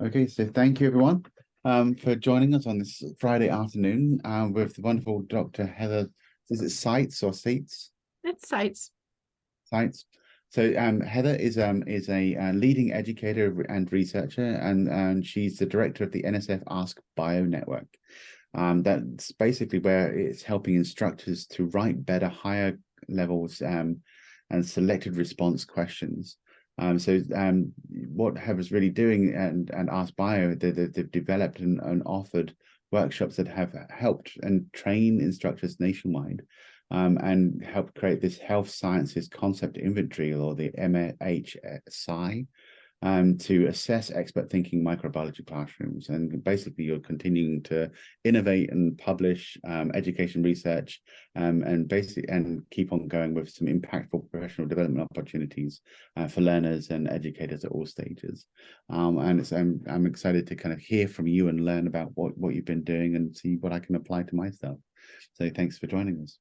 Okay, so thank you everyone for joining us on this Friday afternoon with the wonderful Dr. Heather. Is it Seitz or Seitz? It's sites. Seitz. So Heather is a leading educator and researcher, and she's the director of the NSF AskBio network. That's basically where it's helping instructors to write better, higher levels and selected response questions. What Heather's really doing and AskBio, they've developed and offered workshops that have helped and train instructors nationwide, and helped create this health sciences concept inventory, or the MHSI, to assess expert thinking microbiology classrooms. And basically, you're continuing to innovate and publish education research, and keep on going with some impactful professional development opportunities for learners and educators at all stages. I'm excited to kind of hear from you and learn about what you've been doing and see what I can apply to myself. So thanks for joining us.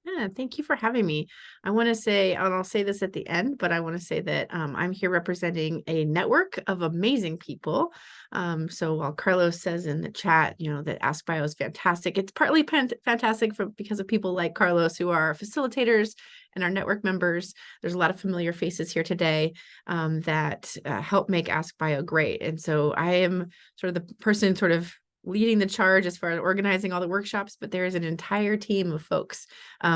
Yeah, thank you for having me. I want to say, and I'll say this at the end, but I want to say that I'm here representing a network of amazing people. So while Carlos says in the chat, that AskBio is fantastic, it's partly fantastic because of people like Carlos, who are facilitators and our network members. There's a lot of familiar faces here today that help make AskBio great. And so I am sort of the person sort of leading the charge as far as organizing all the workshops, but there is an entire team of folks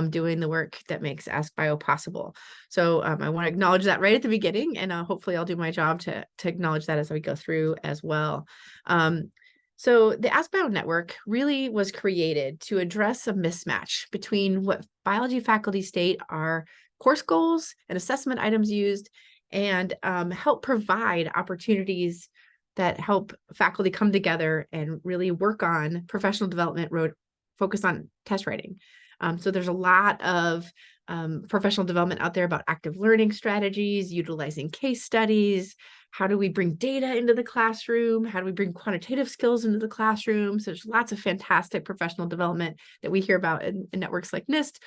doing the work that makes AskBio possible. So I want to acknowledge that right at the beginning, and hopefully I'll do my job to acknowledge that as we go through as well. So the AskBio network really was created to address a mismatch between what biology faculty state are course goals and assessment items used, and help provide opportunities that help faculty come together and really work on professional development focused on test writing. So there's a lot of professional development out there about active learning strategies, utilizing case studies. How do we bring data into the classroom? How do we bring quantitative skills into the classroom? So there's lots of fantastic professional development that we hear about in networks like NIST.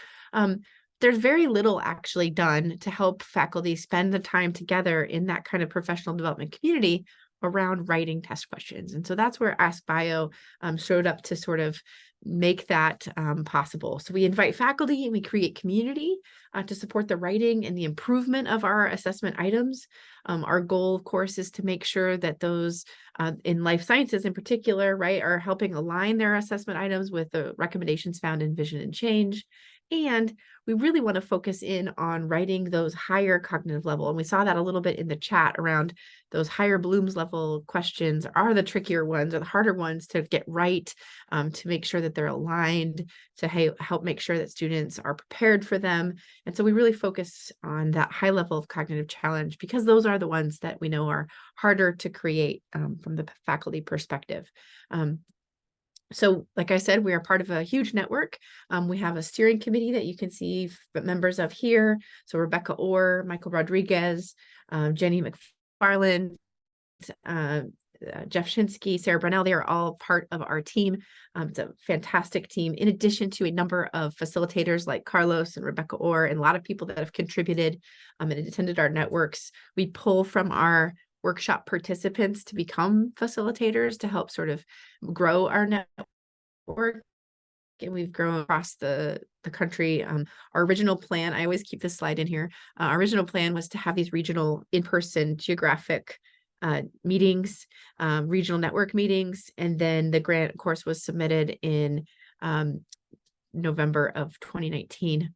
There's very little actually done to help faculty spend the time together in that kind of professional development community around writing test questions. And so that's where AskBio showed up to sort of make that possible. So we invite faculty and we create community to support the writing and the improvement of our assessment items. Our goal, of course, is to make sure that those in life sciences in particular, right, are helping align their assessment items with the recommendations found in Vision and Change. And we really want to focus in on writing those higher cognitive level. And we saw that a little bit in the chat around those higher Bloom's level questions are the trickier ones or the harder ones to get right, to make sure that they're aligned, to help make sure that students are prepared for them. And so we really focus on that high level of cognitive challenge because those are the ones that we know are harder to create from the faculty perspective. So like I said, we are part of a huge network. We have a steering committee that you can see members of here. So Rebecca Orr, Michael Rodriguez, Jenny McFarland, Jeff Shinsky, Sarah Brunell, they are all part of our team. It's a fantastic team, in addition to a number of facilitators like Carlos and Rebecca Orr, and a lot of people that have contributed and attended our networks. We pull from our workshop participants to become facilitators to help sort of grow our network. And we've grown across the country. Our original plan, I always keep this slide in here. Our original plan was to have these regional in-person geographic meetings, regional network meetings. And then the grant, of course, was submitted in November of 2019.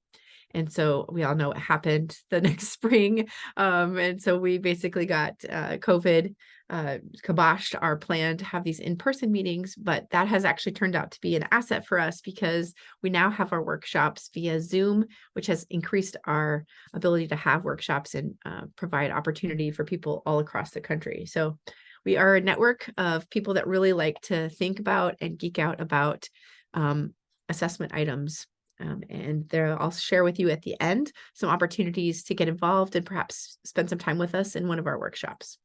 And so we all know what happened the next spring. And so we basically got COVID kiboshed our plan to have these in-person meetings, but that has actually turned out to be an asset for us because we now have our workshops via Zoom, which has increased our ability to have workshops and provide opportunity for people all across the country. So we are a network of people that really like to think about and geek out about assessment items. And there, I'll share with you at the end some opportunities to get involved and perhaps spend some time with us in one of our workshops.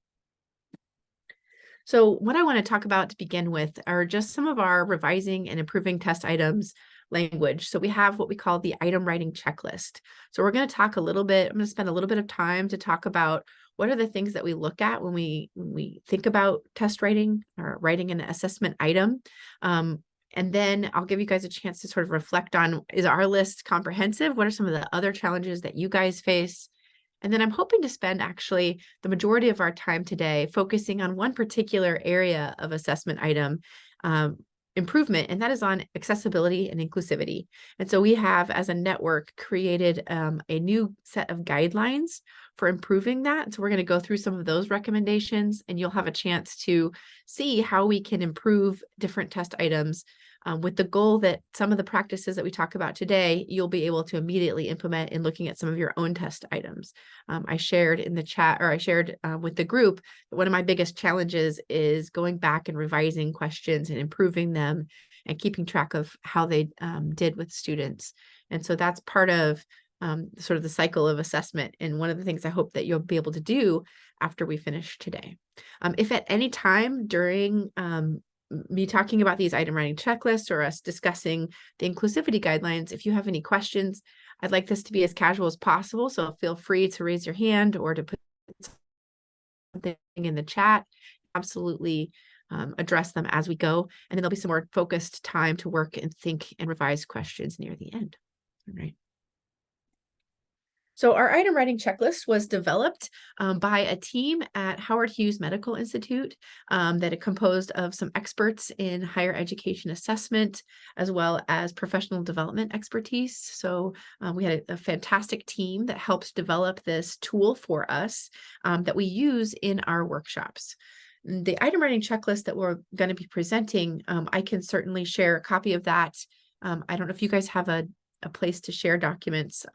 So what I want to talk about to begin with are just some of our revising and improving test items language. So we have what we call the item writing checklist. So we're going to talk a little bit, I'm going to spend a little bit of time to talk about what are the things that we look at when we think about test writing or writing an assessment item. And then I'll give you guys a chance to sort of reflect on, is our list comprehensive? What are some of the other challenges that you guys face? And then I'm hoping to spend actually the majority of our time today focusing on one particular area of assessment item improvement, and that is on accessibility and inclusivity. And so we have, as a network, created a new set of guidelines for improving that. So we're going to go through some of those recommendations, and you'll have a chance to see how we can improve different test items with the goal that some of the practices that we talk about today, you'll be able to immediately implement in looking at some of your own test items. I shared in the chat, or I shared with the group, that one of my biggest challenges is going back and revising questions and improving them and keeping track of how they did with students. And so that's part of sort of the cycle of assessment. And one of the things I hope that you'll be able to do after we finish today. If at any time during me talking about these item writing checklists or us discussing the inclusivity guidelines, if you have any questions, I'd like this to be as casual as possible. So feel free to raise your hand or to put something in the chat. Absolutely address them as we go. And then there'll be some more focused time to work and think and revise questions near the end. All right. So our item writing checklist was developed by a team at Howard Hughes Medical Institute that is composed of some experts in higher education assessment, as well as professional development expertise. So we had a fantastic team that helped develop this tool for us that we use in our workshops. The item writing checklist that we're going to be presenting, I can certainly share a copy of that. I don't know if you guys have a place to share documents.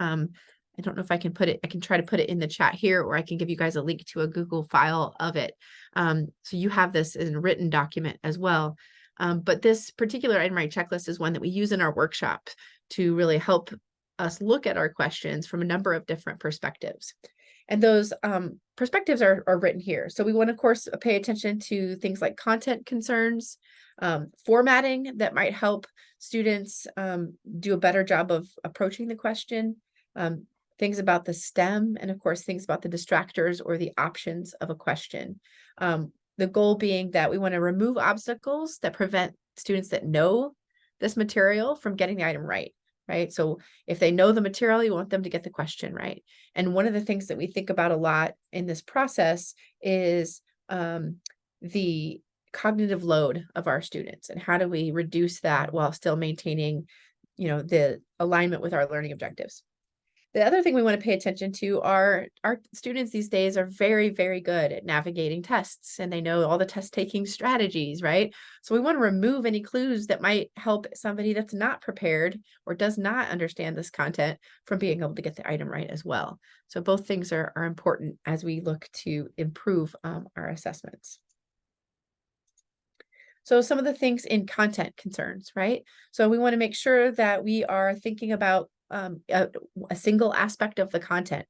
I don't know if I can put it, I can try to put it in the chat here, or I can give you guys a link to a Google file of it. So you have this in a written document as well. But this particular item writing checklist is one that we use in our workshop to really help us look at our questions from a number of different perspectives. And those perspectives are written here. So we want to, of course, pay attention to things like content concerns, formatting that might help students do a better job of approaching the question, things about the STEM, and of course, things about the distractors or the options of a question. The goal being that we want to remove obstacles that prevent students that know this material from getting the item right. So if they know the material, you want them to get the question right. And one of the things that we think about a lot in this process is the cognitive load of our students, and how do we reduce that while still maintaining, the alignment with our learning objectives. The other thing we want to pay attention to are our students these days are very, very good at navigating tests, and they know all the test taking strategies, right? So we want to remove any clues that might help somebody that's not prepared or does not understand this content from being able to get the item right as well. So both things are important as we look to improve our assessments. So some of the things in content concerns, right? So we want to make sure that we are thinking about a single aspect of the content.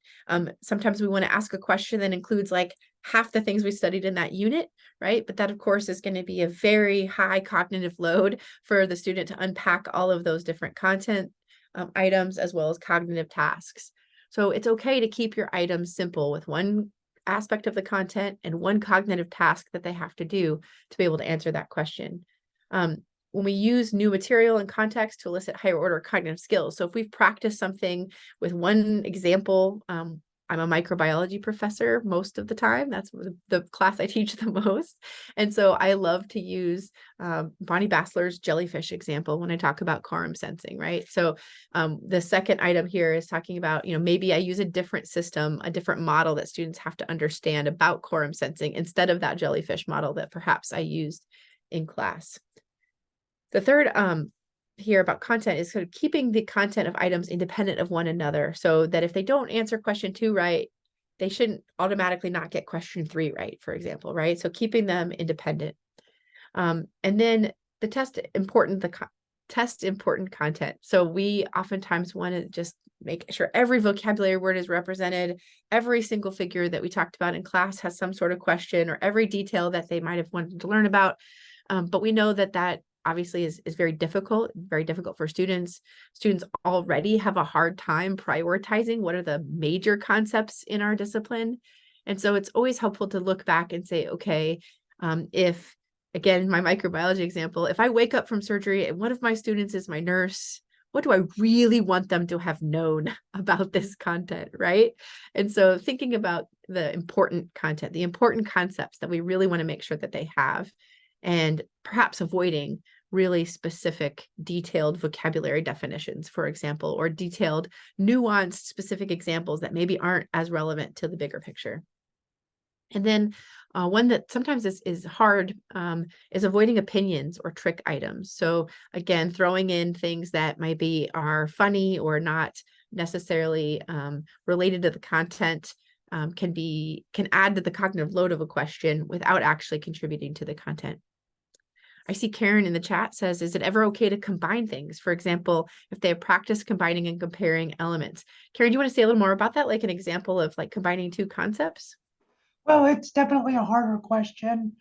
Sometimes we want to ask a question that includes like half the things we studied in that unit, right? But that, of course, is going to be a very high cognitive load for the student to unpack all of those different content items, as well as cognitive tasks. So it's okay to keep your items simple with one aspect of the content and one cognitive task that they have to do to be able to answer that question. When we use new material and context to elicit higher order cognitive skills. So if we've practiced something with one example, I'm a microbiology professor most of the time. That's the class I teach the most. And so I love to use Bonnie Bassler's jellyfish example when I talk about quorum sensing, right? So the second item here is talking about, maybe I use a different system, a different model that students have to understand about quorum sensing instead of that jellyfish model that perhaps I used in class. The third here about content is sort of keeping the content of items independent of one another, so that if they don't answer question 2 right, they shouldn't automatically not get question 3 right, for example, right? So keeping them independent. And then the test important content. So we oftentimes want to just make sure every vocabulary word is represented, every single figure that we talked about in class has some sort of question, or every detail that they might have wanted to learn about. But we know that obviously is very difficult for students. Students already have a hard time prioritizing what are the major concepts in our discipline. And so it's always helpful to look back and say, okay, if, again, my microbiology example, if I wake up from surgery and one of my students is my nurse, what do I really want them to have known about this content, right? And so thinking about the important content, the important concepts that we really want to make sure that they have, and perhaps avoiding really specific, detailed vocabulary definitions, for example, or detailed, nuanced, specific examples that maybe aren't as relevant to the bigger picture. And then one that sometimes is hard is avoiding opinions or trick items. So again, throwing in things that maybe are funny or not necessarily related to the content can add to the cognitive load of a question without actually contributing to the content. I see Karen in the chat says, is it ever okay to combine things? For example, if they have practiced combining and comparing elements. Karen, do you want to say a little more about that? Like an example of like combining two concepts? Well, it's definitely a harder question,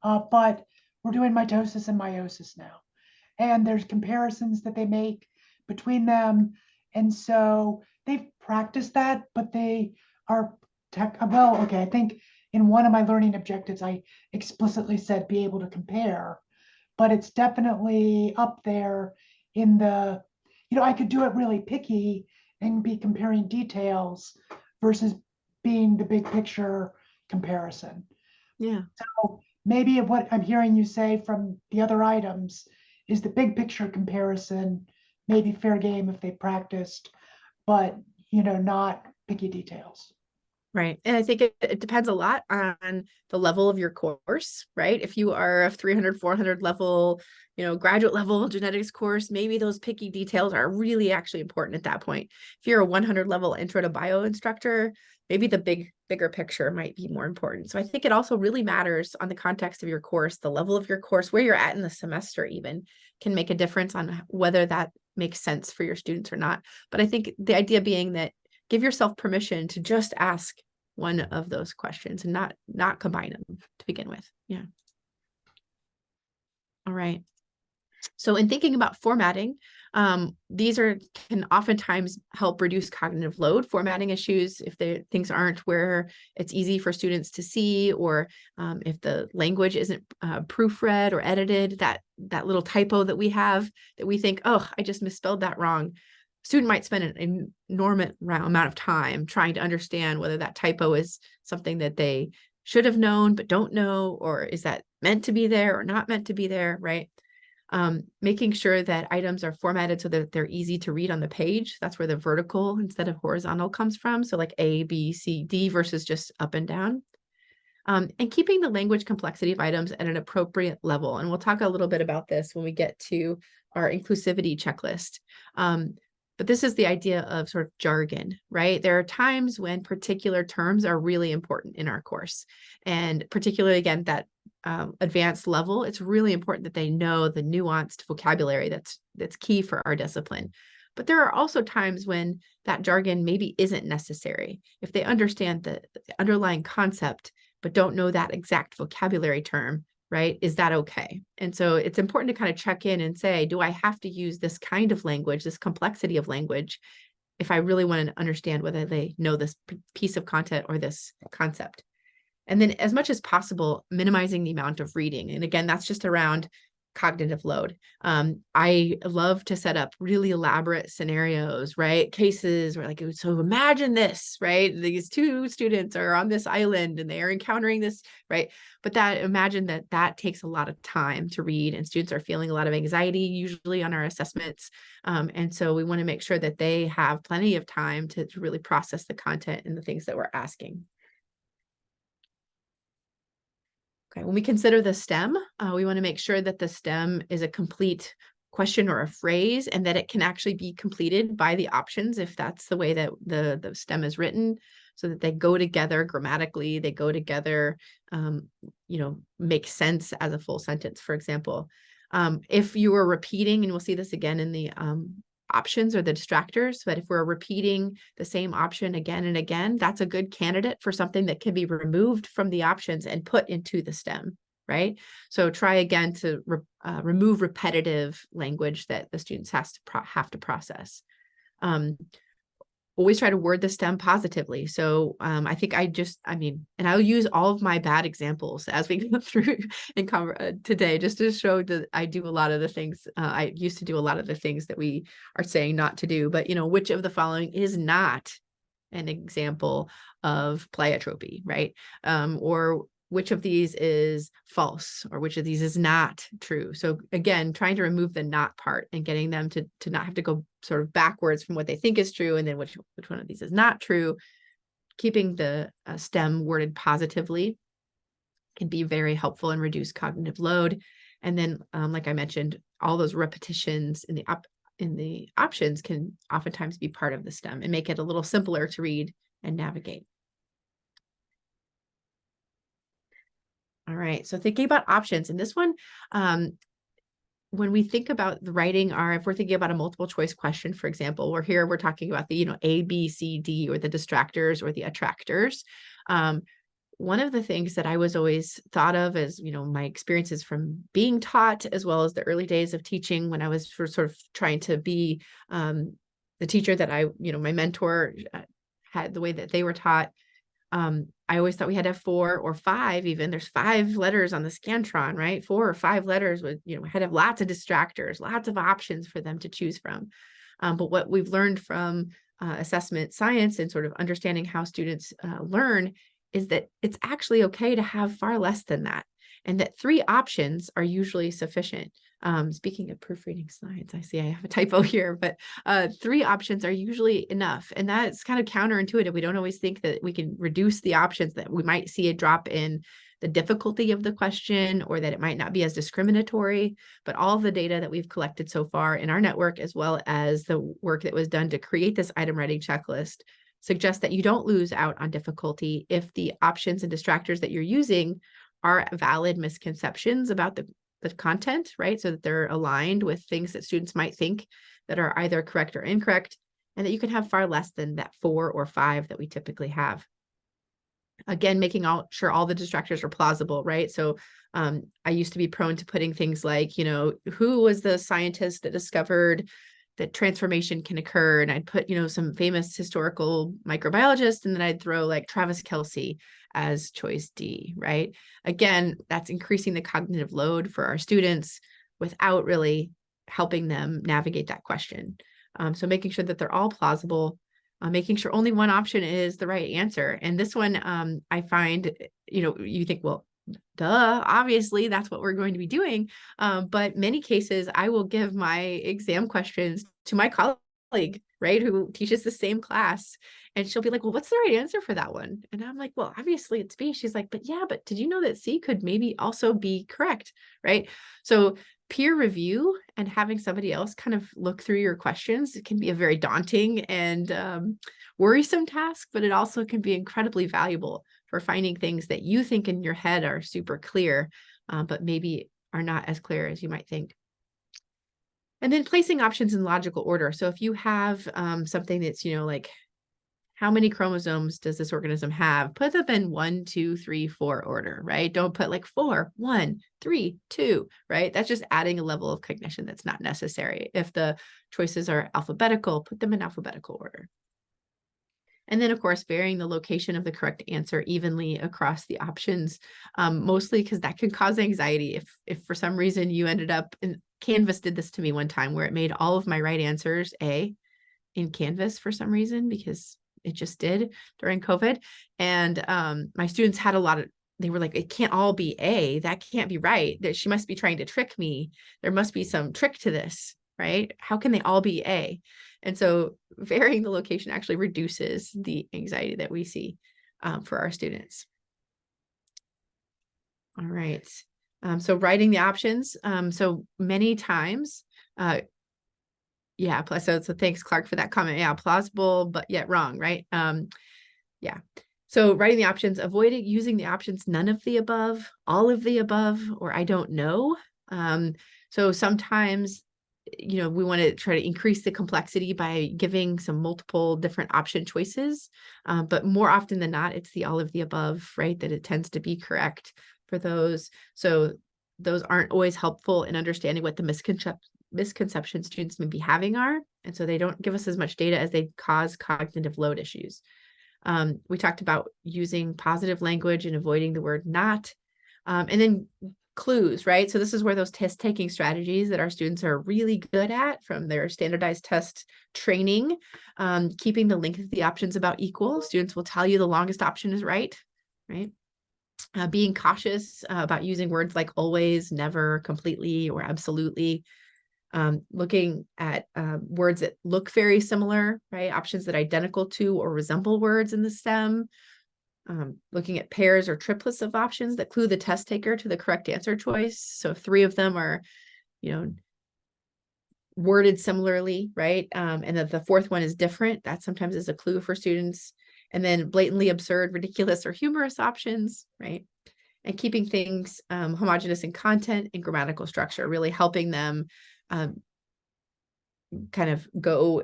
but we're doing mitosis and meiosis now. And there's comparisons that they make between them. And so they've practiced that, but they are I think in one of my learning objectives, I explicitly said be able to compare, but it's definitely up there in the, I could do it really picky and be comparing details versus being the big picture comparison. Yeah. So maybe what I'm hearing you say from the other items is the big picture comparison, maybe fair game if they practiced, but not picky details. Right. And I think it depends a lot on the level of your course, right? If you are a 300, 400 level, graduate level genetics course, maybe those picky details are really actually important at that point. If you're a 100 level intro to bio instructor, maybe the bigger picture might be more important. So I think it also really matters on the context of your course, the level of your course, where you're at in the semester even can make a difference on whether that makes sense for your students or not. But I think the idea being that give yourself permission to just ask one of those questions and not combine them to begin with. Yeah. All right. So in thinking about formatting, these can oftentimes help reduce cognitive load. Formatting issues, if things aren't where it's easy for students to see, or if the language isn't proofread or edited, that little typo that we have that we think, oh, I just misspelled that wrong. Student might spend an enormous amount of time trying to understand whether that typo is something that they should have known but don't know, or is that meant to be there or not meant to be there, right? Making sure that items are formatted so that they're easy to read on the page. That's where the vertical instead of horizontal comes from. So like A, B, C, D versus just up and down. And keeping the language complexity of items at an appropriate level. And we'll talk a little bit about this when we get to our inclusivity checklist. But this is the idea of sort of jargon, right? There are times when particular terms are really important in our course. And particularly, again, that advanced level, it's really important that they know the nuanced vocabulary that's key for our discipline. But there are also times when that jargon maybe isn't necessary. If they understand the underlying concept, but don't know that exact vocabulary term, right? Is that okay? And so it's important to kind of check in and say, do I have to use this kind of language, this complexity of language, if I really want to understand whether they know this piece of content or this concept? And then as much as possible, minimizing the amount of reading. And again, that's just around cognitive load. I love to set up really elaborate scenarios, right? Cases where like, so imagine this, right? These two students are on this island and they are encountering this, right? But imagine that takes a lot of time to read, and students are feeling a lot of anxiety usually on our assessments. And so we want to make sure that they have plenty of time to really process the content and the things that we're asking. Okay, when we consider the STEM, we want to make sure that the STEM is a complete question or a phrase, and that it can actually be completed by the options if that's the way that the STEM is written, so that they go together grammatically, they go together, make sense as a full sentence, for example. If you are repeating, and we'll see this again in the options or the distractors, but if we're repeating the same option again and again, that's a good candidate for something that can be removed from the options and put into the STEM, right? So try again to remove repetitive language that the students have to process. always try to word the STEM positively. So I think and I'll use all of my bad examples as we go through today, just to show that I do a lot of the things, I used to do a lot of the things that we are saying not to do, but which of the following is not an example of pleiotropy, right? Or which of these is false, or which of these is not true. So again, trying to remove the not part and getting them to not have to go sort of backwards from what they think is true, and then which one of these is not true. Keeping the STEM worded positively can be very helpful and reduce cognitive load. And then, like I mentioned, all those repetitions in the options can oftentimes be part of the STEM and make it a little simpler to read and navigate. All right, so thinking about options, and this one, when we think about the writing, if we're thinking about a multiple choice question, for example, we're talking about the, A, B, C, D, or the distractors or the attractors. One of the things that I was always thought of as, my experiences from being taught, as well as the early days of teaching when I was sort of trying to be the teacher that my mentor had, the way that they were taught. I always thought we had to have 4 or 5 even. There's 5 letters on the Scantron, right? 4 or 5 letters with, we had to have lots of distractors, lots of options for them to choose from. But what we've learned from assessment science and sort of understanding how students learn is that it's actually okay to have far less than that, and that 3 options are usually sufficient. Speaking of proofreading slides, I see I have a typo here, but 3 options are usually enough. And that's kind of counterintuitive. We don't always think that we can reduce the options, that we might see a drop in the difficulty of the question, or that it might not be as discriminatory. But all the data that we've collected so far in our network, as well as the work that was done to create this item writing checklist, suggests that you don't lose out on difficulty if the options and distractors that you're using are valid misconceptions about the content, right? So that they're aligned with things that students might think that are either correct or incorrect, and that you can have far less than that 4 or 5 that we typically have. Again, making sure all the distractors are plausible, right? So I used to be prone to putting things like, who was the scientist that discovered that transformation can occur? And I'd put, some famous historical microbiologists, and then I'd throw like Travis Kelsey as choice D, right? Again, that's increasing the cognitive load for our students without really helping them navigate that question. So making sure that they're all plausible, making sure only one option is the right answer. And this one, I find, you think, well, duh, obviously that's what we're going to be doing. But many cases, I will give my exam questions to my colleague, right, who teaches the same class. And she'll be like, well, what's the right answer for that one? And I'm like, well, obviously it's B. She's like, but did you know that C could maybe also be correct, right? So peer review and having somebody else kind of look through your questions, it can be a very daunting and worrisome task, but it also can be incredibly valuable for finding things that you think in your head are super clear, but maybe are not as clear as you might think. And then placing options in logical order. So if you have something that's, like, how many chromosomes does this organism have? Put them in 1, 2, 3, 4 order, right? Don't put like 4, 1, 3, 2, right? That's just adding a level of cognition that's not necessary. If the choices are alphabetical, put them in alphabetical order. And then, of course, varying the location of the correct answer evenly across the options, mostly because that can cause anxiety. If for some reason you ended up, and Canvas did this to me one time, where it made all of my right answers A in Canvas for some reason, because it just did during COVID. And my students had they were like, it can't all be A. That can't be right. That she must be trying to trick me. There must be some trick to this, right? How can they all be A? And so varying the location actually reduces the anxiety that we see for our students. All right. So writing the options. So many times, so thanks, Clark, for that comment. Yeah, plausible, but yet wrong, right? Yeah. So writing the options, avoiding using the options, none of the above, all of the above, or I don't know. So sometimes, we want to try to increase the complexity by giving some multiple different option choices. But more often than not, it's the all of the above, right? That it tends to be correct for those. So those aren't always helpful in understanding what the misconceptions students may be having are, and so they don't give us as much data as they cause cognitive load issues. We talked about using positive language and avoiding the word not, and then clues, right? So this is where those test taking strategies that our students are really good at from their standardized test training, keeping the length of the options about equal. Students will tell you the longest option is right? Being cautious about using words like always, never, completely, or absolutely. Looking at words that look very similar, right? Options that are identical to or resemble words in the stem. Looking at pairs or triplets of options that clue the test taker to the correct answer choice. So if 3 of them are, worded similarly, right? And that the 4th one is different, that sometimes is a clue for students. And then blatantly absurd, ridiculous, or humorous options, right? And keeping things homogeneous in content and grammatical structure, really helping them kind of go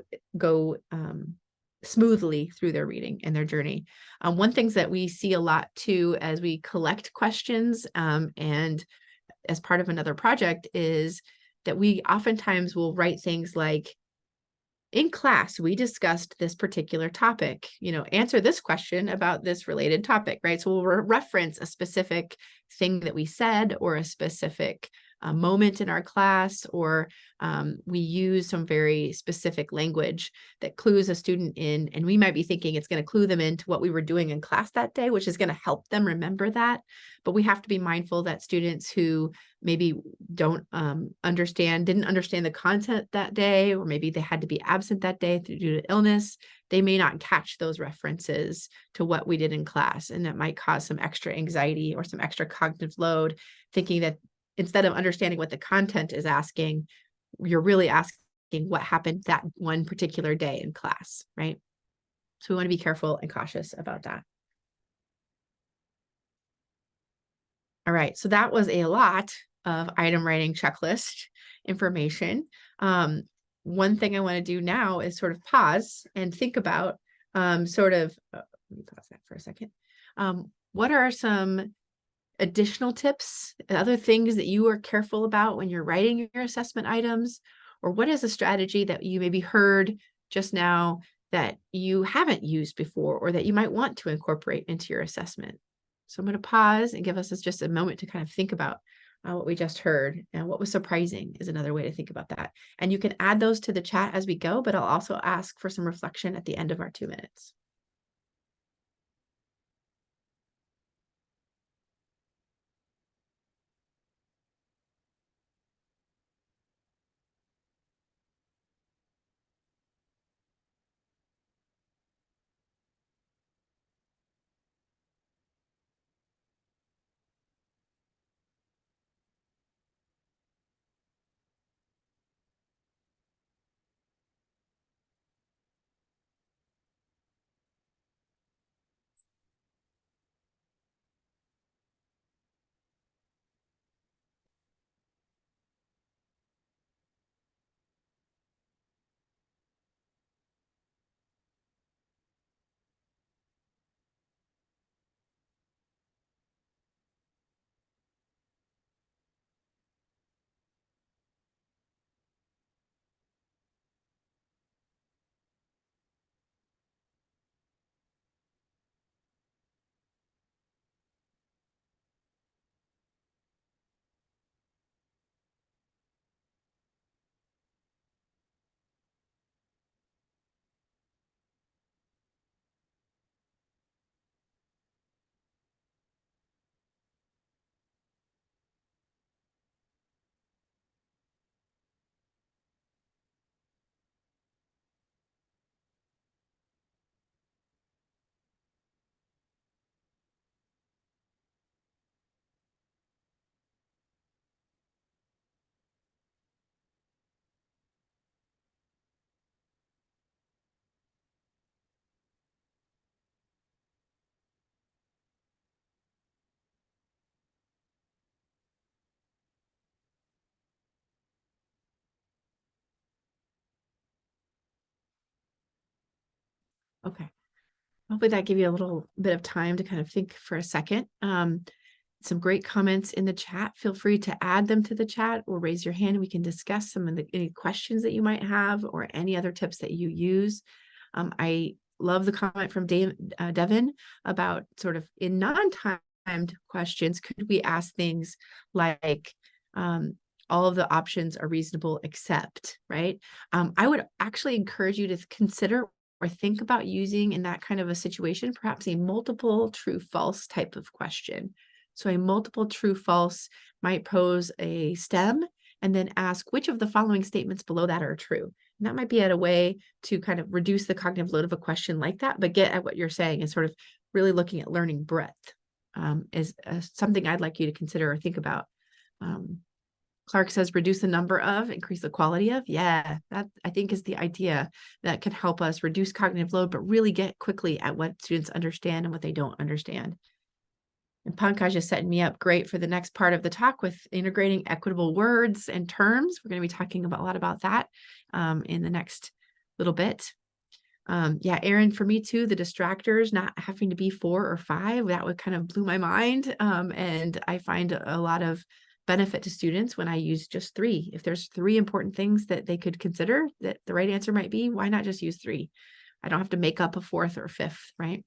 smoothly through their reading and their journey. One things that we see a lot too as we collect questions and as part of another project is that we oftentimes will write things like, in class, we discussed this particular topic, answer this question about this related topic, right? So we'll reference a specific thing that we said or a specific moment in our class, or we use some very specific language that clues a student in, and we might be thinking it's going to clue them into what we were doing in class that day, which is going to help them remember that. But we have to be mindful that students who maybe didn't understand the content that day, or maybe they had to be absent that day due to illness, they may not catch those references to what we did in class. And that might cause some extra anxiety or some extra cognitive load, thinking that instead of understanding what the content is asking, you're really asking what happened that one particular day in class, right? So we want to be careful and cautious about that. All right, so that was a lot of item writing checklist information. One thing I want to do now is sort of pause and think about let me pause that for a second. What are some additional tips, other things that you are careful about when you're writing your assessment items? Or what is a strategy that you maybe heard just now that you haven't used before, or that you might want to incorporate into your assessment? So I'm going to pause and give us just a moment to kind of think about what we just heard, and what was surprising is another way to think about that. And you can add those to the chat as we go, but I'll also ask for some reflection at the end of our 2 minutes. Okay. Hopefully that gave you a little bit of time to kind of think for a second. some great comments in the chat. Feel free to add them to the chat or raise your hand. We can discuss some of any questions that you might have or any other tips that you use. I love the comment from Devin about sort of in non-timed questions, could we ask things like, all of the options are reasonable except, right? I would actually encourage you to consider or think about using in that kind of a situation, perhaps a multiple true false type of question. So a multiple true false might pose a stem and then ask which of the following statements below that are true. And that might be a way to kind of reduce the cognitive load of a question like that, but get at what you're saying and sort of really looking at learning breadth is something I'd like you to consider or think about. Clark says, reduce the number of, increase the quality of. Yeah, that I think is the idea that can help us reduce cognitive load, but really get quickly at what students understand and what they don't understand. And Pankaj is setting me up great for the next part of the talk with integrating equitable words and terms. We're going to be talking about a lot about that in the next little bit. Yeah, Aaron, for me too, the distractors not having to be 4 or 5, that would kind of blew my mind. And I find a lot of benefit to students when I use just 3. If there's 3 important things that they could consider that the right answer might be, why not just use 3? I don't have to make up a 4th or 5th, right?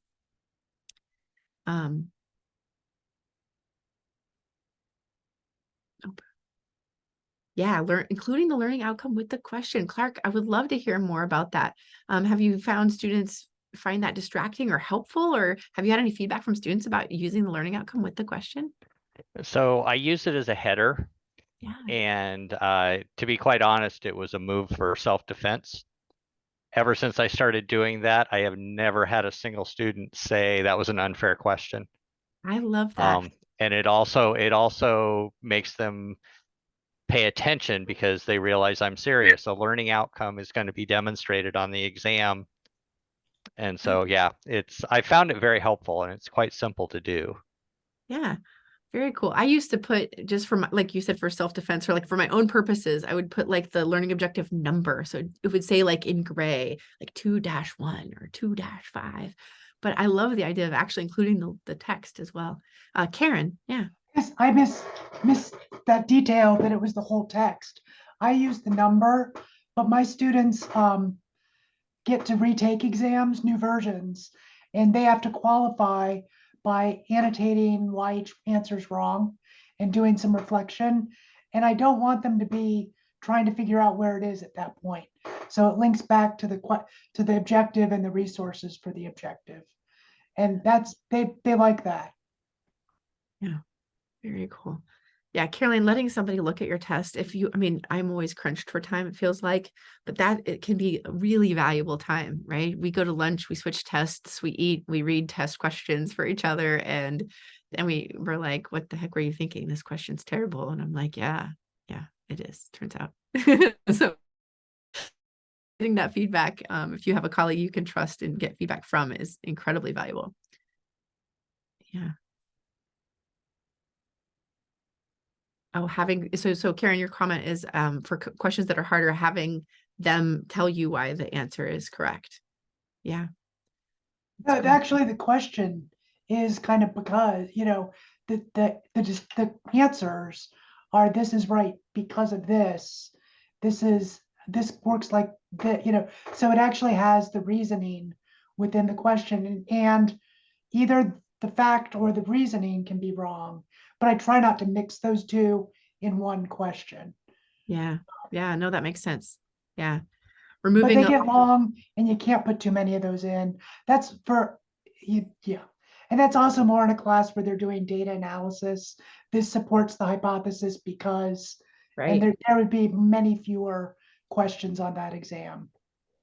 Yeah, including the learning outcome with the question. Clark, I would love to hear more about that. Have you found students find that distracting or helpful, or have you had any feedback from students about using the learning outcome with the question? So I use it as a header. Yeah. And to be quite honest, it was a move for self-defense. Ever since I started doing that, I have never had a single student say that was an unfair question. I love that. And it also makes them pay attention because they realize I'm serious. A learning outcome is going to be demonstrated on the exam. And so, yeah, I found it very helpful, and it's quite simple to do. Yeah. Very cool. I used to put just for like you said, for self-defense or like for my own purposes, I would put like the learning objective number. So it would say like in gray, like 2-1 or 2-5. But I love the idea of actually including the text as well. Karen, yeah. Yes, I missed that detail that it was the whole text. I use the number, but my students get to retake exams, new versions, and they have to qualify by annotating why each answer is wrong and doing some reflection. And I don't want them to be trying to figure out where it is at that point. So it links back to the objective and the resources for the objective. And that's they like that. Yeah, very cool. Yeah, Caroline, letting somebody look at your test, I mean, I'm always crunched for time, it feels like, but it can be a really valuable time, right? We go to lunch, we switch tests, we eat, we read test questions for each other. And then we're like, what the heck were you thinking? This question's terrible. And I'm like, yeah, it is, turns out. So getting that feedback, if you have a colleague you can trust and get feedback from, is incredibly valuable. Yeah. Oh, so Karen, your comment is for questions that are harder, having them tell you why the answer is correct. Yeah. Actually, the question is kind of because, the answers are, this is right because of this. This works like that, so it actually has the reasoning within the question, and either the fact or the reasoning can be wrong, but I try not to mix those two in one question. Yeah. No, that makes sense. Yeah. But they get long and you can't put too many of those in. That's for you. Yeah. And that's also more in a class where they're doing data analysis. This supports the hypothesis because, and there would be many fewer questions on that exam.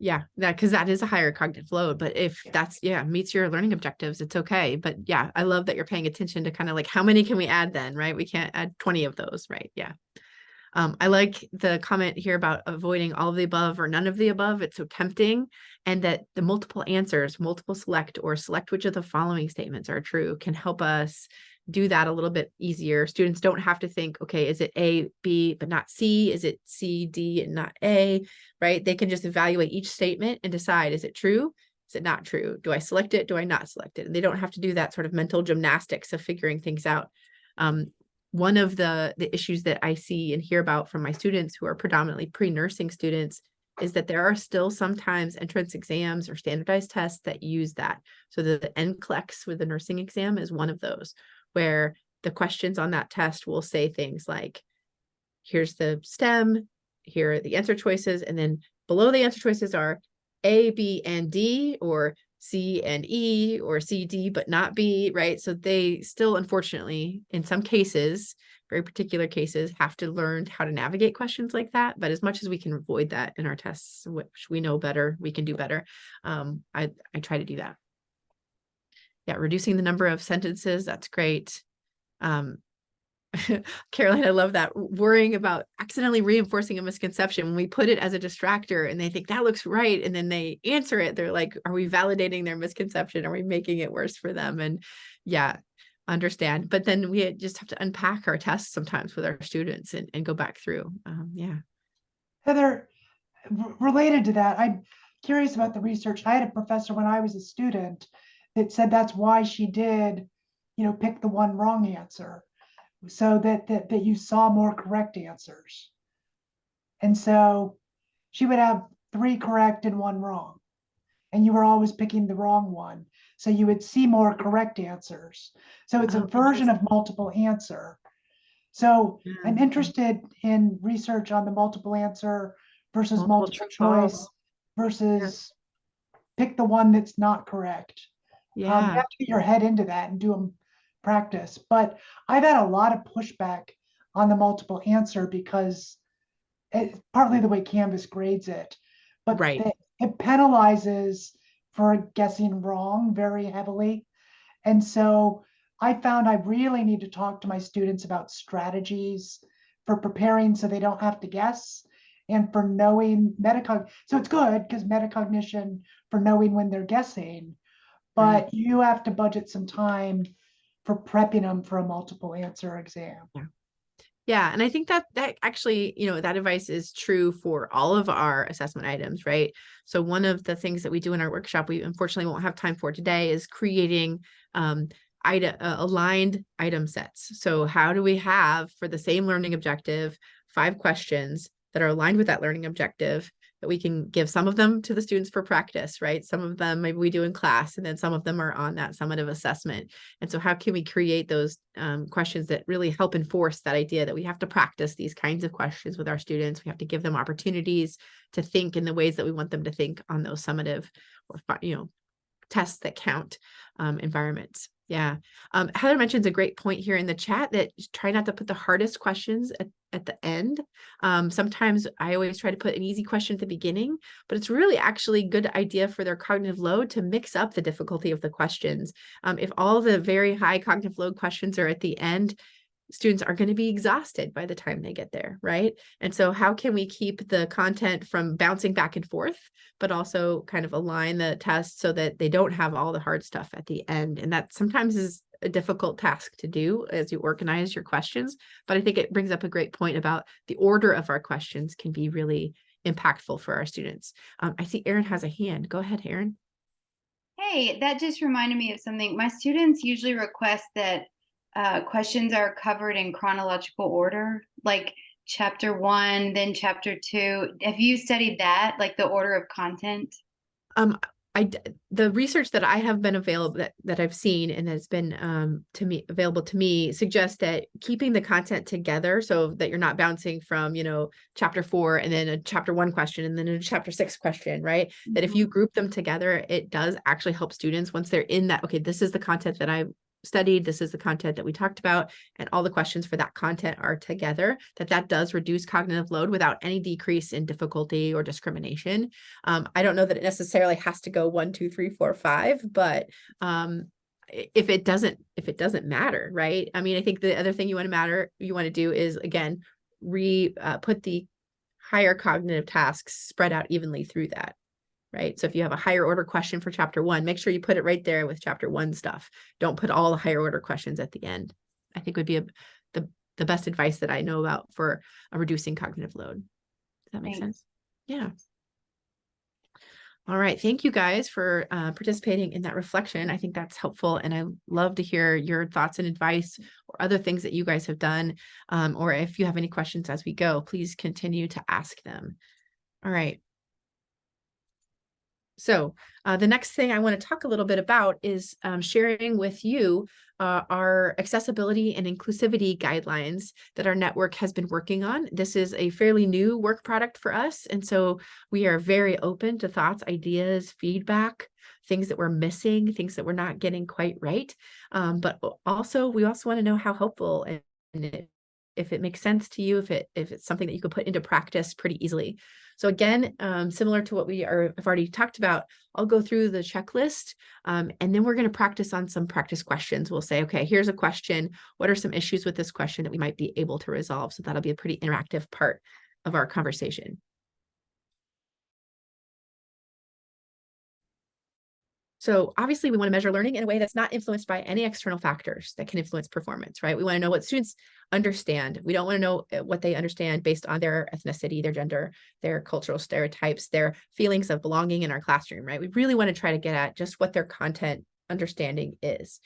Yeah, because that is a higher cognitive load. But if that's, meets your learning objectives, it's okay. But yeah, I love that you're paying attention to kind of like, how many can we add then, right? We can't add 20 of those, right? Yeah. I like the comment here about avoiding all of the above or none of the above. It's so tempting. And that the multiple answers, multiple select or select which of the following statements are true, can help us do that a little bit easier. Students don't have to think, okay, is it A, B, but not C? Is it C, D, and not A, right? They can just evaluate each statement and decide, is it true? Is it not true? Do I select it? Do I not select it? And they don't have to do that sort of mental gymnastics of figuring things out. One of the issues that I see and hear about from my students who are predominantly pre-nursing students is that there are still sometimes entrance exams or standardized tests that use that. So the NCLEX with the nursing exam is one of those, where the questions on that test will say things like, here's the STEM, here are the answer choices, and then below the answer choices are A, B, and D, or C and E, or C, D, but not B, right? So they still, unfortunately, in some cases, very particular cases, have to learn how to navigate questions like that. But as much as we can avoid that in our tests, which we know better, we can do better. I try to do that. Yeah, reducing the number of sentences, that's great. Caroline, I love that. Worrying about accidentally reinforcing a misconception when we put it as a distractor and they think that looks right. And then they answer it. They're like, are we validating their misconception? Are we making it worse for them? And yeah, understand. But then we just have to unpack our tests sometimes with our students and go back through. Yeah. Heather, related to that, I'm curious about the research. I had a professor when I was a student that said that's why she did, pick the one wrong answer, so that you saw more correct answers. And so she would have 3 correct and 1 wrong, and you were always picking the wrong one. So you would see more correct answers. So it's a version of multiple answer. So I'm interested in research on the multiple answer versus multiple choice versus pick the one that's not correct. You have to get your head into that and do them practice. But I've had a lot of pushback on the multiple answer because it's partly the way Canvas grades it, but it penalizes for guessing wrong very heavily. And so I found I really need to talk to my students about strategies for preparing so they don't have to guess, and for knowing metacognition. So it's good because metacognition for knowing when they're guessing, but you have to budget some time for prepping them for a multiple answer exam. Yeah. And I think that actually, that advice is true for all of our assessment items, right? So one of the things that we do in our workshop, we unfortunately won't have time for today, is creating aligned item sets. So how do we have, for the same learning objective, 5 questions that are aligned with that learning objective, that we can give some of them to the students for practice, right? Some of them maybe we do in class, and then some of them are on that summative assessment. And so how can we create those questions that really help enforce that idea that we have to practice these kinds of questions with our students? We have to give them opportunities to think in the ways that we want them to think on those summative or, tests that count environments. Yeah. Heather mentions a great point here in the chat, that try not to put the hardest questions at the end. Sometimes I always try to put an easy question at the beginning, but it's really actually a good idea for their cognitive load to mix up the difficulty of the questions. If all the very high cognitive load questions are at the end, students are going to be exhausted by the time they get there, right? And so how can we keep the content from bouncing back and forth, but also kind of align the test so that they don't have all the hard stuff at the end? And that sometimes is a difficult task to do as you organize your questions. But I think it brings up a great point about the order of our questions can be really impactful for our students. I see Erin has a hand. Go ahead, Erin. Hey, that just reminded me of something. My students usually request that questions are covered in chronological order, like chapter 1, then chapter 2. Have you studied that, like the order of content? The research that I have been available that I've seen and has been available to me suggests that keeping the content together so that you're not bouncing from, chapter 4 and then a chapter 1 question and then a chapter 6 question, right? Mm-hmm. That if you group them together, it does actually help students once they're in that, okay, this is the content that I studied, this is the content that we talked about, and all the questions for that content are together, that does reduce cognitive load without any decrease in difficulty or discrimination. I don't know that it necessarily has to go 1, 2, 3, 4, 5, but if it doesn't matter, right? I mean, I think the other thing you want to do is, again, put the higher cognitive tasks spread out evenly through that. Right. So if you have a higher order question for chapter 1, make sure you put it right there with chapter 1 stuff. Don't put all the higher order questions at the end. I think would be the best advice that I know about for reducing cognitive load. Does that make sense? Yeah. All right. Thank you guys for participating in that reflection. I think that's helpful. And I love to hear your thoughts and advice or other things that you guys have done. Or if you have any questions as we go, please continue to ask them. All right. So the next thing I want to talk a little bit about is sharing with you our accessibility and inclusivity guidelines that our network has been working on. This is a fairly new work product for us. And so we are very open to thoughts, ideas, feedback, things that we're missing, things that we're not getting quite right. But also, we also want to know how helpful and if it makes sense to you, if it's something that you could put into practice pretty easily. So again, similar to what have already talked about, I'll go through the checklist and then we're going to practice on some practice questions. We'll say, okay, here's a question. What are some issues with this question that we might be able to resolve? So that'll be a pretty interactive part of our conversation. So obviously we want to measure learning in a way that's not influenced by any external factors that can influence performance, right? We want to know what students understand. We don't want to know what they understand based on their ethnicity, their gender, their cultural stereotypes, their feelings of belonging in our classroom, right? We really want to try to get at just what their content understanding is.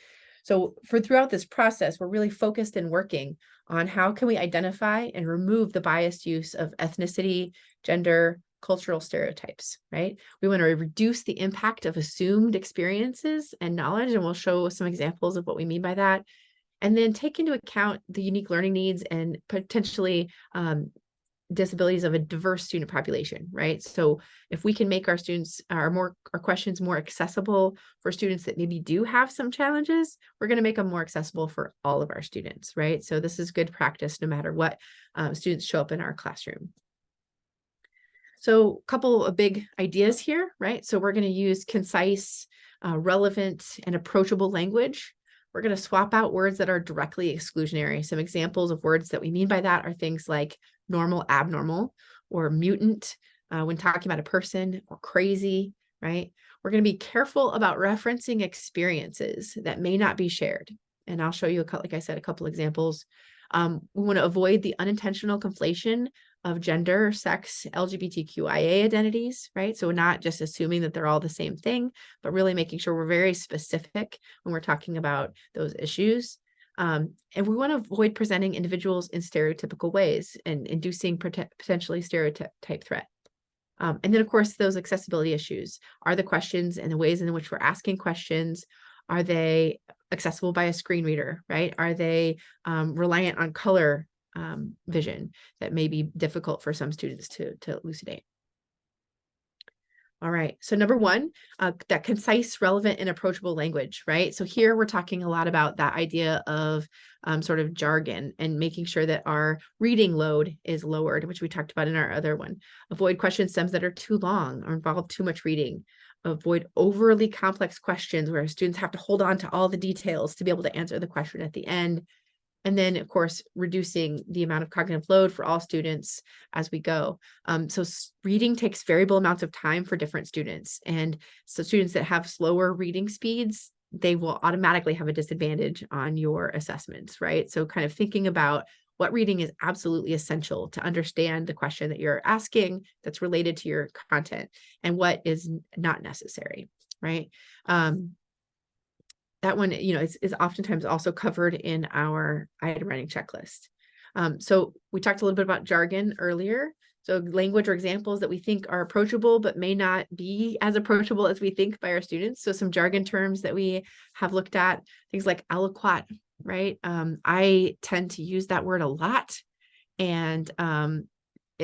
So throughout this process, we're really focused and working on how can we identify and remove the biased use of ethnicity, gender, cultural stereotypes, right? We want to reduce the impact of assumed experiences and knowledge, and we'll show some examples of what we mean by that. And then take into account the unique learning needs and potentially disabilities of a diverse student population, right? So if we can make our questions more accessible for students that maybe do have some challenges, we're going to make them more accessible for all of our students, right? So this is good practice no matter what students show up in our classroom. So a couple of big ideas here, right? So we're going to use concise, relevant, and approachable language. We're going to swap out words that are directly exclusionary. Some examples of words that we mean by that are things like normal, abnormal, or mutant when talking about a person, or crazy, right? We're going to be careful about referencing experiences that may not be shared. And I'll show you, like I said, a couple examples. We want to avoid the unintentional conflation of gender, sex, LGBTQIA identities, right? So we're not just assuming that they're all the same thing, but really making sure we're very specific when we're talking about those issues. And we want to avoid presenting individuals in stereotypical ways and inducing potentially stereotype threat. And then, of course, those accessibility issues are the questions and the ways in which we're asking questions. Are they accessible by a screen reader, right? Are they reliant on color vision that may be difficult for some students to elucidate? All right, so number one, that concise, relevant, and approachable language, right? So here we're talking a lot about that idea of sort of jargon and making sure that our reading load is lowered, which we talked about in our other one. Avoid question stems that are too long or involve too much reading. Avoid overly complex questions where students have to hold on to all the details to be able to answer the question at the end. And then, of course, reducing the amount of cognitive load for all students as we go. So reading takes variable amounts of time for different students. And so students that have slower reading speeds, they will automatically have a disadvantage on your assessments, right? So kind of thinking about what reading is absolutely essential to understand the question that you're asking that's related to your content and what is not necessary, right? That one, is oftentimes also covered in our item writing checklist. So we talked a little bit about jargon earlier. So language or examples that we think are approachable, but may not be as approachable as we think by our students. So some jargon terms that we have looked at, things like aliquot, right? I tend to use that word a lot. And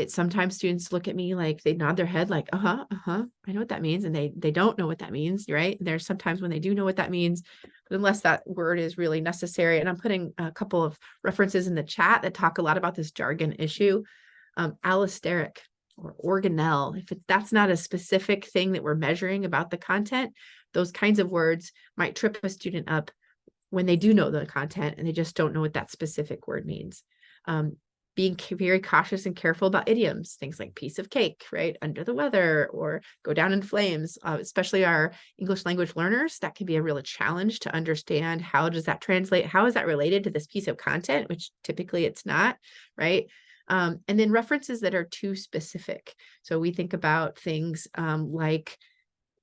sometimes students look at me like they nod their head like, I know what that means. And they don't know what that means, right? There's sometimes when they do know what that means, but unless that word is really necessary. And I'm putting a couple of references in the chat that talk a lot about this jargon issue. Allosteric or organelle, if that's not a specific thing that we're measuring about the content, those kinds of words might trip a student up when they do know the content and they just don't know what that specific word means. Being very cautious and careful about idioms, things like piece of cake, right? Under the weather or go down in flames, especially our English language learners, that can be a real challenge to understand how does that translate? How is that related to this piece of content, which typically it's not, right? And then references that are too specific. So we think about things like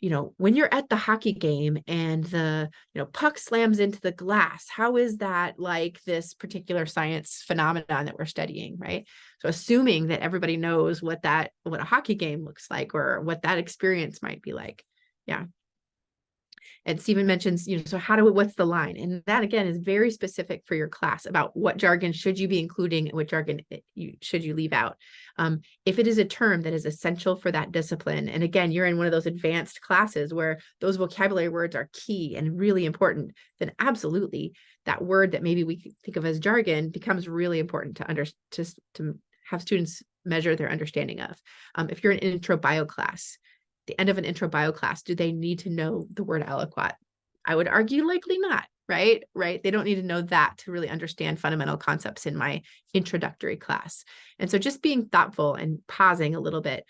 you know, when you're at the hockey game and the, you know, puck slams into the glass, how is that like this particular science phenomenon that we're studying, right? So assuming that everybody knows what a hockey game looks like or what that experience might be like. Yeah. And Stephen mentions, you know, so what's the line? And that again is very specific for your class about what jargon should you be including and what jargon should you leave out. If it is a term that is essential for that discipline, and again, you're in one of those advanced classes where those vocabulary words are key and really important, then absolutely that word that maybe we think of as jargon becomes really important to have students measure their understanding of. If you're an intro bio class, the end of an intro bio class, do they need to know the word aliquot? I would argue likely not, right? They don't need to know that to really understand fundamental concepts in my introductory class. And so just being thoughtful and pausing a little bit.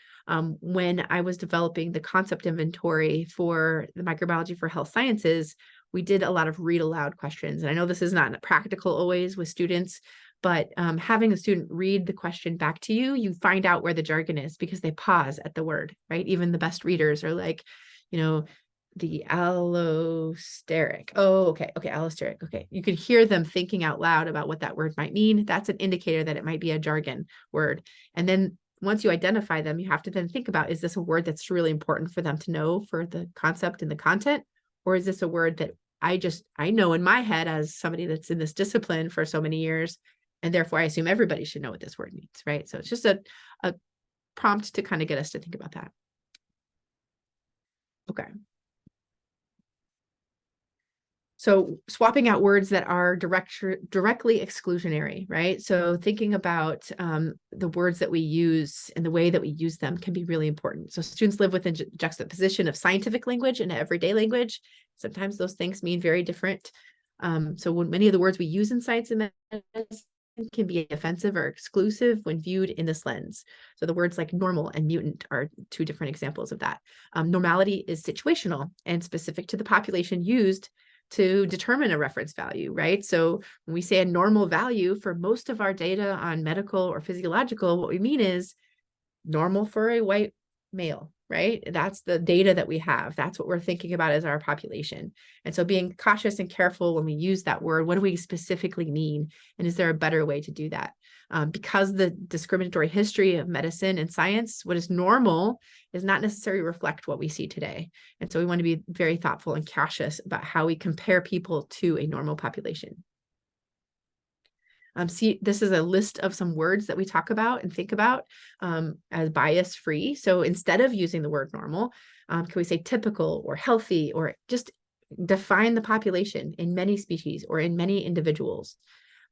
When I was developing the concept inventory for the microbiology for health sciences, we did a lot of read aloud questions. And I know this is not practical always with students, but having a student read the question back to you, you find out where the jargon is because they pause at the word, right? Even the best readers are like, you know, the allosteric. Oh, okay, allosteric. Okay, you can hear them thinking out loud about what that word might mean. That's an indicator that it might be a jargon word. And then once you identify them, you have to then think about, is this a word that's really important for them to know for the concept and the content? Or is this a word that I know in my head as somebody that's in this discipline for so many years, and therefore I assume everybody should know what this word means, right? So it's just a prompt to kind of get us to think about that. Okay. So swapping out words that are directly exclusionary, right? So thinking about the words that we use and the way that we use them can be really important. So students live within juxtaposition of scientific language and everyday language. Sometimes those things mean very different. So when many of the words we use in science and medicine can be offensive or exclusive when viewed in this lens. So the words like normal and mutant are two different examples of that. Normality is situational and specific to the population used to determine a reference value, right? So when we say a normal value for most of our data on medical or physiological, what we mean is normal for a white male, right? That's the data that we have. That's what we're thinking about as our population. And so being cautious and careful when we use that word, what do we specifically mean? And is there a better way to do that? Because the discriminatory history of medicine and science, what is normal is not necessarily reflect what we see today. And so we want to be very thoughtful and cautious about how we compare people to a normal population. See, this is a list of some words that we talk about and think about as bias-free. So instead of using the word normal, can we say typical or healthy, or just define the population in many species or in many individuals?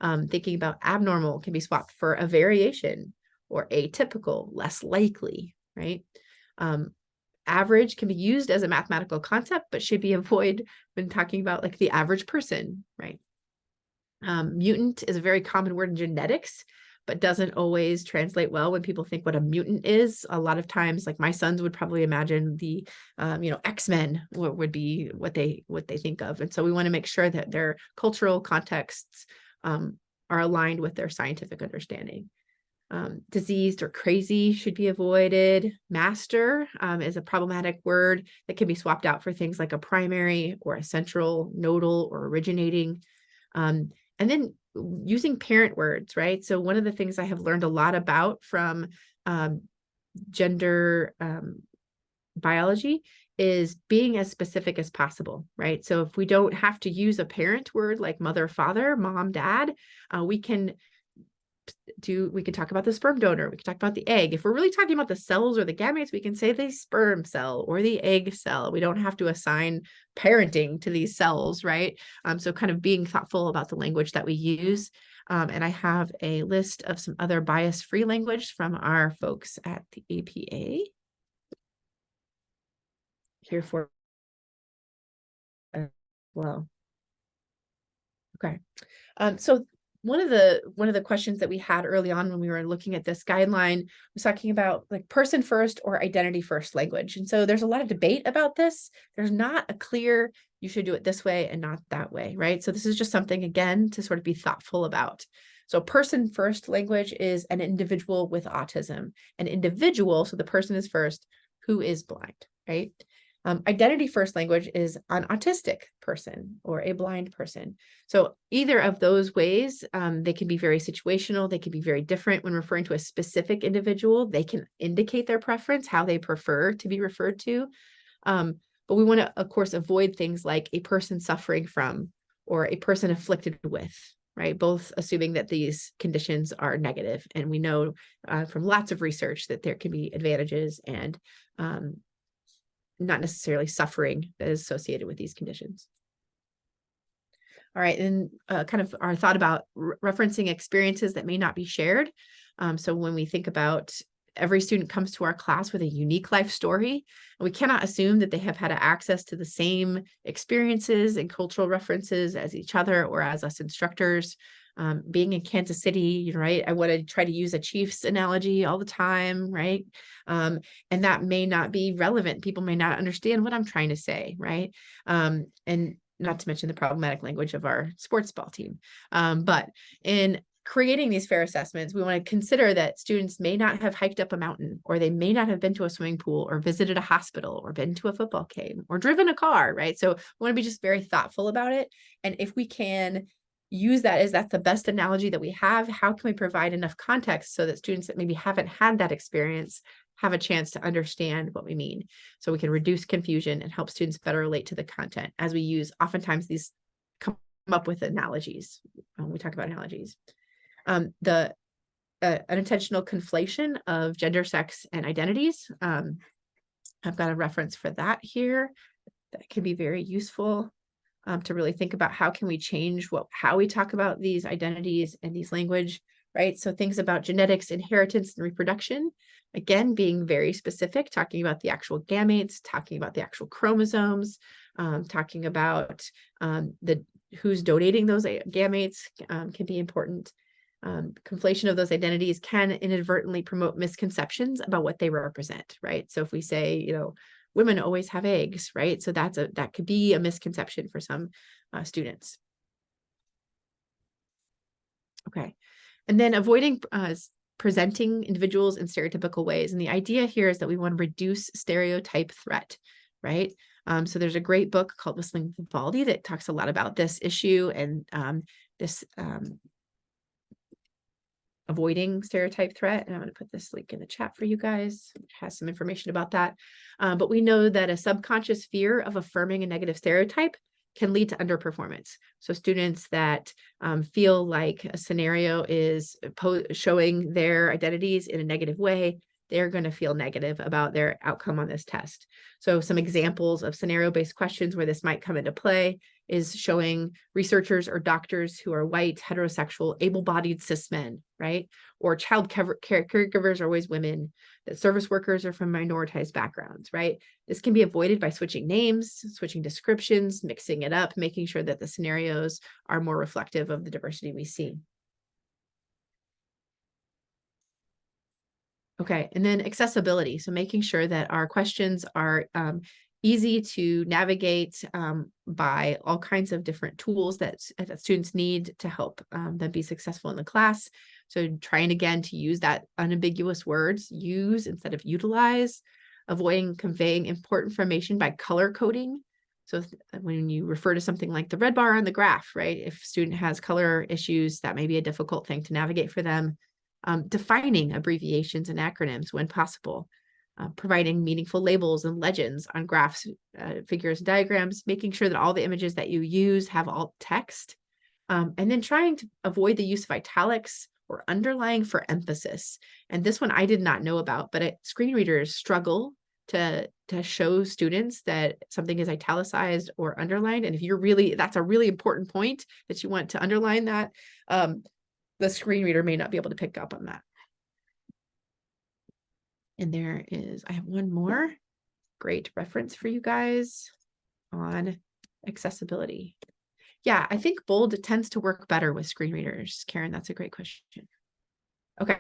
Thinking about abnormal can be swapped for a variation, or atypical, less likely, right? Average can be used as a mathematical concept, but should be avoided when talking about like the average person, right? Mutant is a very common word in genetics, but doesn't always translate well when people think what a mutant is. A lot of times, like my sons would probably imagine the, X-Men would be what they think of. And so we want to make sure that their cultural contexts are aligned with their scientific understanding. Diseased or crazy should be avoided. Master is a problematic word that can be swapped out for things like a primary or a central, nodal, or originating. And then using parent words, right? So one of the things I have learned a lot about from gender biology is being as specific as possible, right? So if we don't have to use a parent word like mother, father, mom, dad, we can talk about the sperm donor. We can talk about the egg. If we're really talking about the cells or the gametes, we can say the sperm cell or the egg cell. We don't have to assign parenting to these cells, right? So kind of being thoughtful about the language that we use. And I have a list of some other bias-free language from our folks at the APA here for well. Okay. So one of the questions that we had early on when we were looking at this guideline was talking about like person first or identity first language. And so there's a lot of debate about this. There's not a clear, you should do it this way and not that way, right? So this is just something, again, to sort of be thoughtful about. So person first language is an individual with autism. An individual, so the person is first, who is blind, right? Identity first language is an autistic person or a blind person. So either of those ways, they can be very situational. They can be very different when referring to a specific individual. They can indicate their preference, how they prefer to be referred to. But we want to, of course, avoid things like a person suffering from or a person afflicted with, right? Both assuming that these conditions are negative. And we know from lots of research that there can be advantages and not necessarily suffering that is associated with these conditions. All right, and kind of our thought about referencing experiences that may not be shared. So when we think about every student comes to our class with a unique life story, and we cannot assume that they have had access to the same experiences and cultural references as each other or as us instructors. Being in Kansas City, right? I want to try to use a Chiefs analogy all the time, right? And that may not be relevant. People may not understand what I'm trying to say, right? And not to mention the problematic language of our sports ball team. But in creating these fair assessments, we want to consider that students may not have hiked up a mountain, or they may not have been to a swimming pool, or visited a hospital, or been to a football game, or driven a car, right? So we want to be just very thoughtful about it. And if we can use that as that's the best analogy that we have, how can we provide enough context so that students that maybe haven't had that experience have a chance to understand what we mean, so we can reduce confusion and help students better relate to the content as we use oftentimes these come up with analogies when we talk about analogies. The unintentional conflation of gender, sex, and identities. I've got a reference for that here that can be very useful. To really think about how can we change how we talk about these identities and these language, right? So things about genetics, inheritance, and reproduction, again, being very specific, talking about the actual gametes, talking about the actual chromosomes, talking about who's donating those gametes can be important. Conflation of those identities can inadvertently promote misconceptions about what they represent, right? So if we say, women always have eggs, right? So that could be a misconception for some students. Okay, and then avoiding presenting individuals in stereotypical ways. And the idea here is that we want to reduce stereotype threat, right? So there's a great book called Whistling Vivaldi that talks a lot about this issue and this avoiding stereotype threat. And I'm going to put this link in the chat for you guys, which has some information about that. But we know that a subconscious fear of affirming a negative stereotype can lead to underperformance. So students that feel like a scenario is showing their identities in a negative way, they're going to feel negative about their outcome on this test. So some examples of scenario-based questions where this might come into play is showing researchers or doctors who are white, heterosexual, able-bodied cis men, right? Or child caregivers are always women, that service workers are from minoritized backgrounds, right? This can be avoided by switching names, switching descriptions, mixing it up, making sure that the scenarios are more reflective of the diversity we see. Okay, and then accessibility. So making sure that our questions are easy to navigate by all kinds of different tools that students need to help them be successful in the class. So trying again to use that unambiguous words, use instead of utilize, avoiding conveying important information by color coding. So when you refer to something like the red bar on the graph, right? If a student has color issues, that may be a difficult thing to navigate for them. Defining abbreviations and acronyms when possible, providing meaningful labels and legends on graphs, figures, diagrams, making sure that all the images that you use have alt text, and then trying to avoid the use of italics or underlying for emphasis. And this one I did not know about, but screen readers struggle to show students that something is italicized or underlined. And if that's a really important point that you want to underline that, the screen reader may not be able to pick up on that. And I have one more great reference for you guys on accessibility. Yeah, I think bold tends to work better with screen readers. Karen, that's a great question. Okay.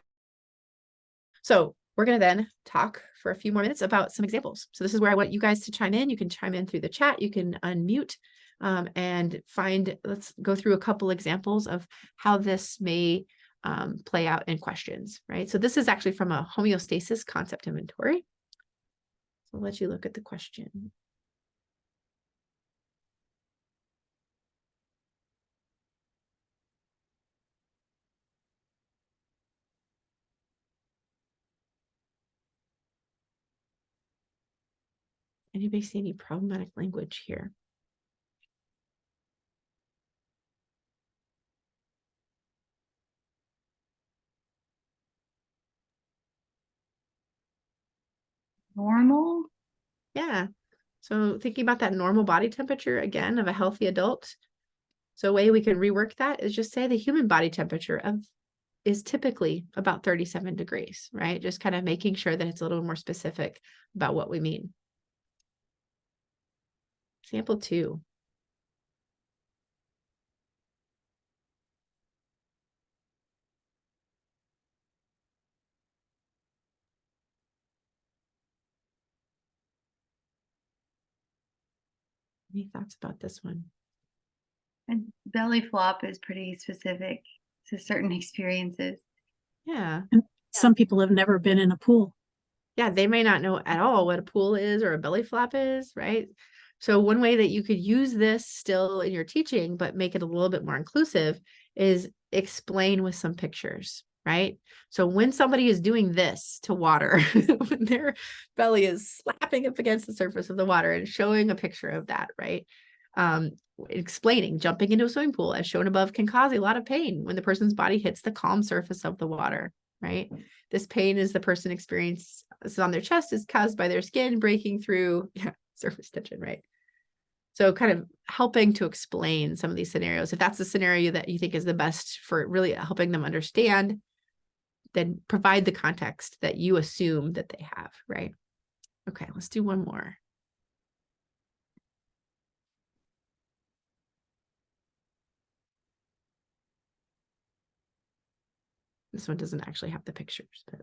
So we're going to then talk for a few more minutes about some examples. So this is where I want you guys to chime in. You can chime in through the chat. You can unmute and let's go through a couple examples of how this may play out in questions, right? So this is actually from a homeostasis concept inventory. So I'll let you look at the question. Anybody see any problematic language here? Normal? Yeah. So thinking about that normal body temperature again of a healthy adult. So a way we can rework that is just say the human body temperature is typically about 37 degrees, right? Just kind of making sure that it's a little more specific about what we mean. Example 2. Any thoughts about this one? And belly flop is pretty specific to certain experiences. Yeah. And some people have never been in a pool. Yeah, they may not know at all what a pool is or a belly flop is, right? So one way that you could use this still in your teaching, but make it a little bit more inclusive, is explain with some pictures, right? So when somebody is doing this to water, when their belly is slapping up against the surface of the water and showing a picture of that, right? Explaining jumping into a swimming pool as shown above can cause a lot of pain when the person's body hits the calm surface of the water, right? This pain is the person experiences on their chest is caused by their skin breaking through surface tension, right? So kind of helping to explain some of these scenarios. If that's the scenario that you think is the best for really helping them understand, then provide the context that you assume that they have, right? Okay, let's do one more. This one doesn't actually have the pictures, but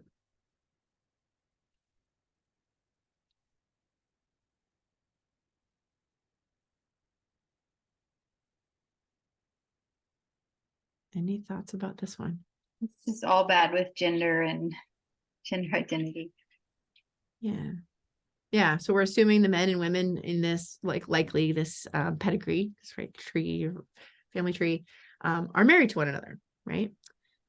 any thoughts about this one? It's just all bad with gender and gender identity. Yeah. Yeah. So we're assuming the men and women in this, likely this pedigree, this right tree or family tree, are married to one another, right?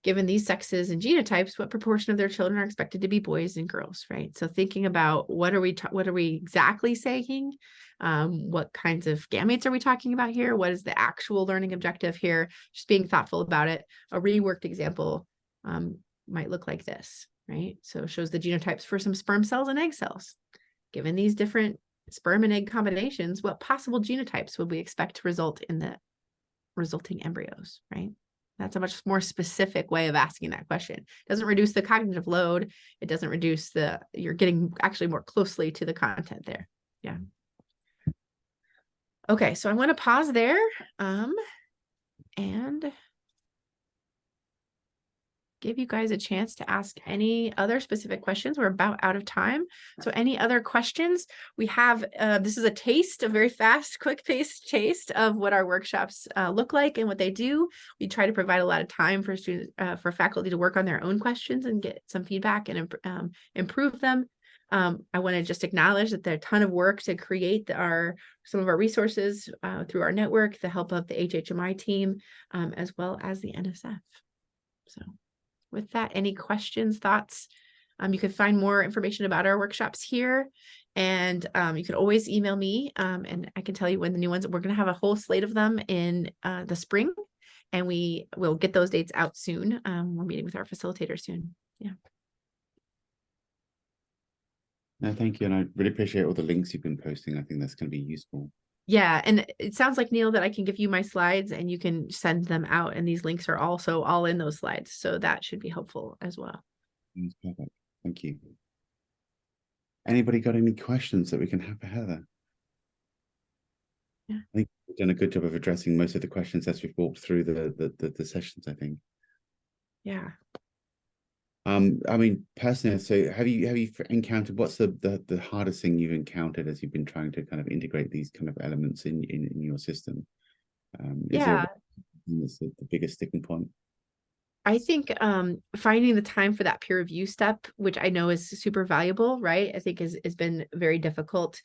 Given these sexes and genotypes, what proportion of their children are expected to be boys and girls, right? So thinking about what are we exactly saying? What kinds of gametes are we talking about here? What is the actual learning objective here? Just being thoughtful about it. A reworked example might look like this, right? So it shows the genotypes for some sperm cells and egg cells. Given these different sperm and egg combinations, what possible genotypes would we expect to result in the resulting embryos, right? That's a much more specific way of asking that question. It doesn't reduce the cognitive load. It doesn't reduce you're getting actually more closely to the content there. Yeah. Okay, so I'm going to pause there and give you guys a chance to ask any other specific questions. We're about out of time. So any other questions? We have, this is a very fast, quick-paced taste of what our workshops look like and what they do. We try to provide a lot of time for students, for faculty to work on their own questions and get some feedback and improve them. I want to just acknowledge that there's a ton of work to create some of our resources through our network, the help of the HHMI team, as well as the NSF. So with that, any questions, thoughts? You can find more information about our workshops here, and you can always email me, and I can tell you when the new ones. We're going to have a whole slate of them in the spring, and we will get those dates out soon. We're meeting with our facilitator soon. Yeah. No, thank you, and I really appreciate all the links you've been posting. I think that's going to be useful. Yeah, and it sounds like, Neil, that I can give you my slides and you can send them out, and these links are also all in those slides, so that should be helpful as well. That's perfect. Thank you. Anybody got any questions that we can have for Heather? Yeah. I think we've done a good job of addressing most of the questions as we've walked through the sessions, I think. Yeah. I mean, personally, so have you encountered, what's the hardest thing you've encountered as you've been trying to kind of integrate these kind of elements in your system? Is there the biggest sticking point? I think finding the time for that peer review step, which I know is super valuable, right? I think has been very difficult.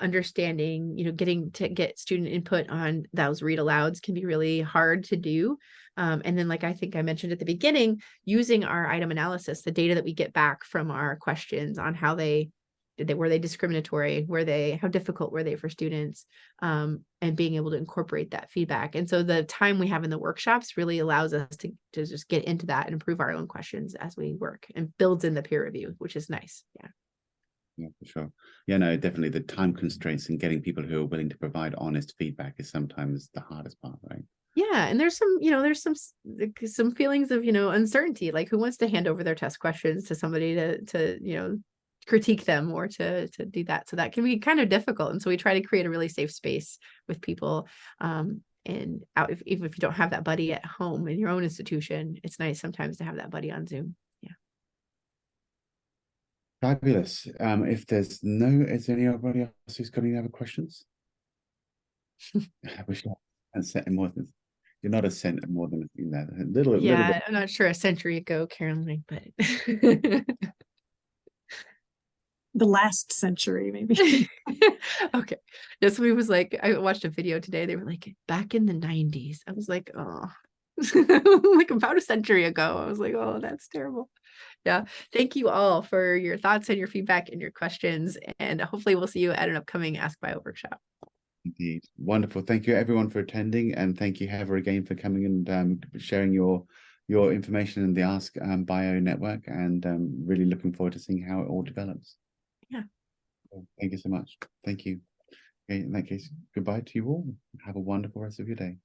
Understanding, getting to get student input on those read alouds can be really hard to do. And then, like I think I mentioned at the beginning, using our item analysis, the data that we get back from our questions on how they were they discriminatory? How difficult were they for students? And being able to incorporate that feedback. And so the time we have in the workshops really allows us to just get into that and improve our own questions as we work, and builds in the peer review, which is nice. Yeah. Yeah, for sure. Yeah, no, definitely the time constraints and getting people who are willing to provide honest feedback is sometimes the hardest part, right? Yeah, and there's some feelings of, uncertainty, like who wants to hand over their test questions to somebody to critique them or to do that. So that can be kind of difficult. And so we try to create a really safe space with people. And even if you don't have that buddy at home in your own institution, it's nice sometimes to have that buddy on Zoom. Yeah. Fabulous. Is there anybody else who's got any other questions? I wish I had said more than you're not a cent more than that. A little bit. I'm not sure a century ago, Caroline, but The last century, maybe. okay. Yeah, somebody was like, I watched a video today. They were like, back in the 90s. I was like, oh, like about a century ago. I was like, oh, that's terrible. Yeah. Thank you all for your thoughts and your feedback and your questions. And hopefully we'll see you at an upcoming AskBio workshop. Indeed. Wonderful. Thank you everyone for attending, and thank you, Heather, again for coming and sharing your information in the AskBio network, and really looking forward to seeing how it all develops. Yeah. Thank you so much. Thank you. Okay, in that case, goodbye to you all. Have a wonderful rest of your day.